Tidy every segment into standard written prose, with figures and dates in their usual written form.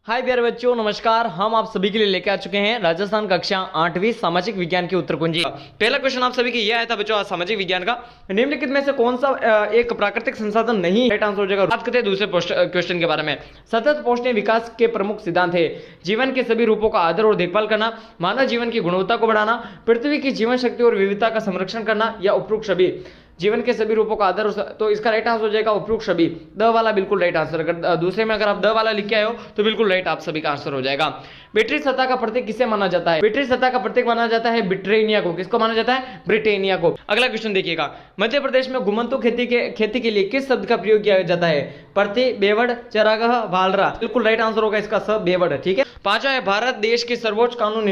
हाय प्यारे बच्चों, नमस्कार। हम आप सभी के लिए लेके आ चुके हैं राजस्थान कक्षा 8वीं सामाजिक विज्ञान की उत्तर कुंजी। पहला क्वेश्चन आप सभी के ये आया था बच्चों, सामाजिक विज्ञान का निम्नलिखित में से कौन सा एक प्राकृतिक संसाधन नहीं, राइट आंसर हो जाएगा। बात करते हैं दूसरे क्वेश्चन के बारे में। सतत पोषणीय विकास के प्रमुख सिद्धांत है जीवन के सभी रूपों का आदर और देखभाल करना, मानव जीवन की गुणवत्ता को बढ़ाना, पृथ्वी की जीवन शक्ति और विविधता का संरक्षण करना, या उपरोक्त सभी। जीवन के सभी रूपों का आदर, तो इसका राइट आंसर हो जाएगा उपरोक्त सभी। द वाला बिल्कुल राइट आंसर। अगर दूसरे में अगर आप द वाला लिख के आए हो तो बिल्कुल राइट आप सभी का आंसर हो जाएगा। ब्रिटिश सत्ता का प्रतीक किसे माना जाता है? ब्रिटिश सत्ता का प्रतीक माना जाता है ब्रिटेनिया को। किसको माना जाता है? ब्रिटेनिया को। अगला क्वेश्चन देखिएगा, मध्य प्रदेश में घुमंतु खेती के लिए किस शब्द का प्रयोग किया जाता है? प्रति, बेवड़, चरागाह, भालरा। बिल्कुल राइट आंसर होगा इसका सब बेवड़। ठीक है। पांचवा है, भारत देश की सर्वोच्च कानून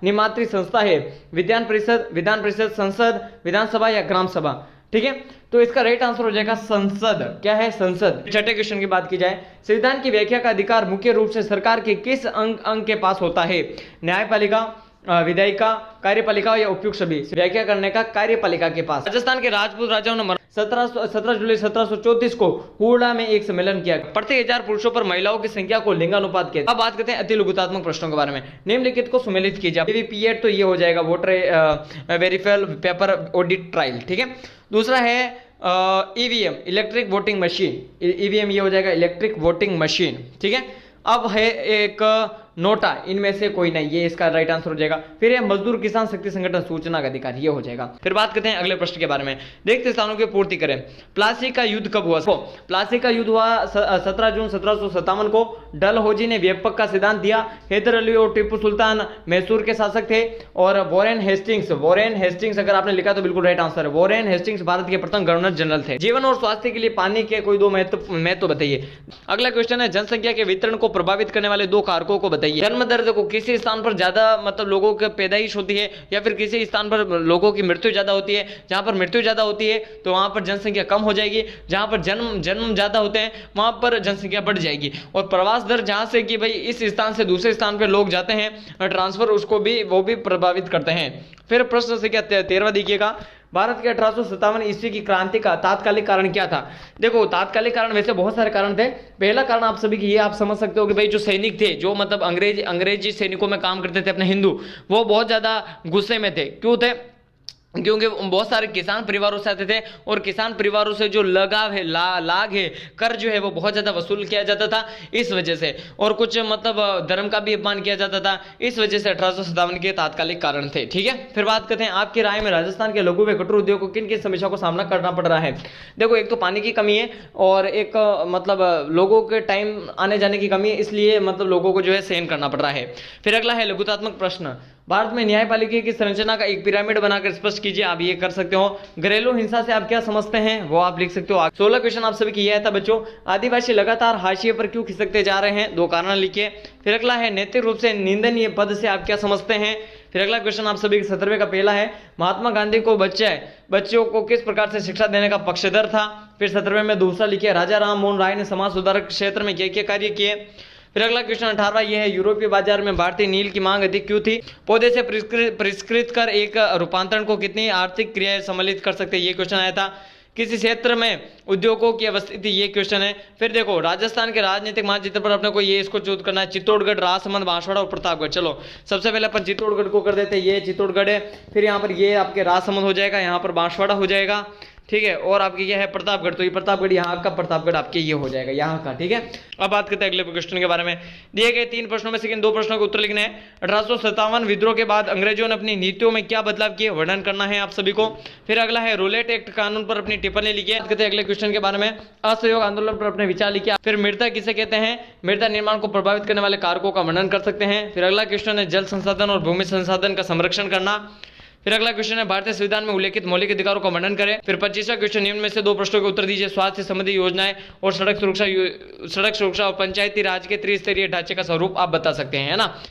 निर्मात्री संस्था है? विधान परिषद, संसद, विधानसभा या ग्राम सभा। ठीक है, तो इसका राइट आंसर हो जाएगा संसद। क्या है? संसद। छठे क्वेश्चन की बात की जाए, संविधान की व्याख्या का अधिकार मुख्य रूप से सरकार के किस अंग के पास होता है? न्यायपालिका, विधायिका, कार्यपालिका या उपयुक्त सभी। व्याख्या करने का कार्यपालिका के पास। राजस्थान के राजपूत राजाओं ने 17 जुलाई 1734 को हुड़ा में एक सम्मेलन किया। प्रति 1000 पुरुषों पर महिलाओं की संख्या को लिंगानुपात किया। अब बात करते हैं अति लघुतात्मक प्रश्नों के बारे में। निम्नलिखित को सुमेलित कीजिए। वीवीपीएट तो ये हो जाएगा voter verify paper audit trial. ठीक है। दूसरा है EVM, electric voting machine. EVM ये हो जाएगा इलेक्ट्रिक वोटिंग मशीन। ठीक है। अब है एक नोटा, इनमें से कोई नहीं, ये इसका राइट आंसर हो जाएगा। फिर है मजदूर किसान शक्ति संगठन सूचना का अधिकार, ये हो जाएगा। फिर बात करते हैं अगले प्रश्न के बारे में। देखते स्थानों की पूर्ति करें। प्लासी का युद्ध कब हुआ? प्लासी का युद्ध हुआ 17 जून 1757 को। डलहौजी ने व्यापक का सिद्धांत दिया। हैदर अली और टीपू सुल्तान मैसूर के शासक थे। और वॉरेन हेस्टिंग्स अगर आपने लिखा तो बिल्कुल राइट आंसर है। वॉरेन हेस्टिंग्स भारत के प्रथम गवर्नर जनरल थे। जीवन और स्वास्थ्य के लिए पानी के कोई दो महत्व बताइए। अगला क्वेश्चन है, जनसंख्या के वितरण को प्रभावित करने वाले दो कारकों को बताइए। जन्म दर, देखो किसी स्थान पर ज्यादा मतलब लोगों की पैदाइश होती है या फिर किसी स्थान पर लोगों की मृत्यु ज्यादा होती है। जहां पर मृत्यु ज्यादा होती है तो वहां पर जनसंख्या कम हो जाएगी। जहां पर जन्म ज्यादा होते हैं वहां पर जनसंख्या बढ़ जाएगी। और प्रवास दर, जहां से कि भाई इस स्थान से दूसरे स्थान पर लोग जाते हैं ट्रांसफर, उसको भी वो भी प्रभावित करते हैं। फिर प्रश्न संख्या 13 देखिएगा, भारत के 1857 ईस्वी की क्रांति का तात्कालिक कारण क्या था? देखो तात्कालिक कारण वैसे बहुत सारे कारण थे। पहला कारण आप सभी की ये आप समझ सकते हो कि भाई जो सैनिक थे, जो मतलब अंग्रेजी सैनिकों में काम करते थे अपने हिंदू, वो बहुत ज्यादा गुस्से में थे। क्यों थे? क्योंकि बहुत सारे किसान परिवारों से आते थे और किसान परिवारों से जो लगाव है, लाग है, कर जो है वो बहुत ज्यादा वसूल किया जाता था इस वजह से। और कुछ मतलब धर्म का भी अपमान किया जाता था। इस वजह से 1857 के तात्कालिक कारण थे। ठीक है। फिर बात करते हैं, आपकी राय में राजस्थान के लघु व कुटीर उद्योग को किन किन समस्याओं का सामना करना पड़ रहा है? देखो एक तो पानी की कमी है और एक मतलब लोगों के टाइम आने जाने की कमी है, इसलिए मतलब लोगों को जो है सहन करना पड़ रहा है। फिर अगला है लघुतात्मक प्रश्न, भारत में न्यायपालिका की संरचना का एक पिरामिड बनाकर स्पष्ट कीजिए। आप ये कर सकते हो। घरेलू हिंसा से आप क्या समझते हैं वो आप लिख सकते हो। 16 क्वेश्चन आप सभी की यह था बच्चों, आदिवासी लगातार हाशिए पर क्यों खिसकते जा रहे हैं? 2 कारण लिखिए। फिर अगला है, नैतिक रूप से निंदनीय पद से आप क्या समझते हैं? फिर अगला क्वेश्चन आप सभी के 17वें का पहला है, महात्मा गांधी को बच्चों को किस प्रकार से शिक्षा देने का पक्षधर था? फिर 17वें में दूसरा लिखिए, राजा राम मोहन राय ने समाज सुधारक क्षेत्र में क्या क्या कार्य किए? फिर अगला क्वेश्चन 18वां ये है, यूरोपीय बाजार में भारतीय नील की मांग अधिक क्यों थी? पौधे से परिष्कृत कर एक रूपांतरण को कितनी आर्थिक क्रियाएं सम्मिलित कर सकते हैं? ये क्वेश्चन आया था। किसी क्षेत्र में उद्योगों की अवस्थिति, ये क्वेश्चन है। फिर देखो राजस्थान के राजनीतिक मानचित्र पर अपने को ये इसको चूज करना है, चित्तौड़गढ़, राजसमंद, बांसवाड़ा और प्रतापगढ़। चलो सबसे पहले अपन चित्तौड़गढ़ को कर देते हैं, ये चित्तौड़गढ़ है। फिर यहाँ पर ये आपके राजसमंद हो जाएगा, यहाँ पर बांसवाड़ा हो जाएगा। ठीक है। और आपके क्या है? प्रतापगढ़। तो ये प्रतापगढ़ यहाँ का, प्रतापगढ़ आपके ये हो जाएगा यहाँ का। ठीक है। अब बात करते हैं अगले क्वेश्चन के बारे में। दिए गए 3 प्रश्नों में से किन 2 प्रश्नों के उत्तर लिखने हैं? 1857 विद्रोह के बाद अंग्रेजों ने अपनी नीतियों में क्या बदलाव किए, वर्णन करना है आप सभी को। फिर अगला है, रूलेट एक्ट कानून पर अपनी टिप्पणी लिखिए। बात करते हैं अगले क्वेश्चन के बारे में, असहयोग आंदोलन पर अपने विचार लिखिए। फिर मृदा किसे कहते हैं? मृदा निर्माण को प्रभावित करने वाले कारकों का वर्णन कर सकते हैं। फिर अगला क्वेश्चन है, जल संसाधन और भूमि संसाधन का संरक्षण करना। फिर अगला क्वेश्चन है, भारतीय संविधान में उल्लेखित मौलिक अधिकारों का वर्णन करें। फिर 25वां क्वेश्चन, निम्न में से 2 प्रश्नों के उत्तर दीजिए। स्वास्थ्य संबंधी योजनाएं और सड़क सुरक्षा और पंचायती राज के त्रिस्तरीय ढांचे का स्वरूप आप बता सकते हैं, है ना।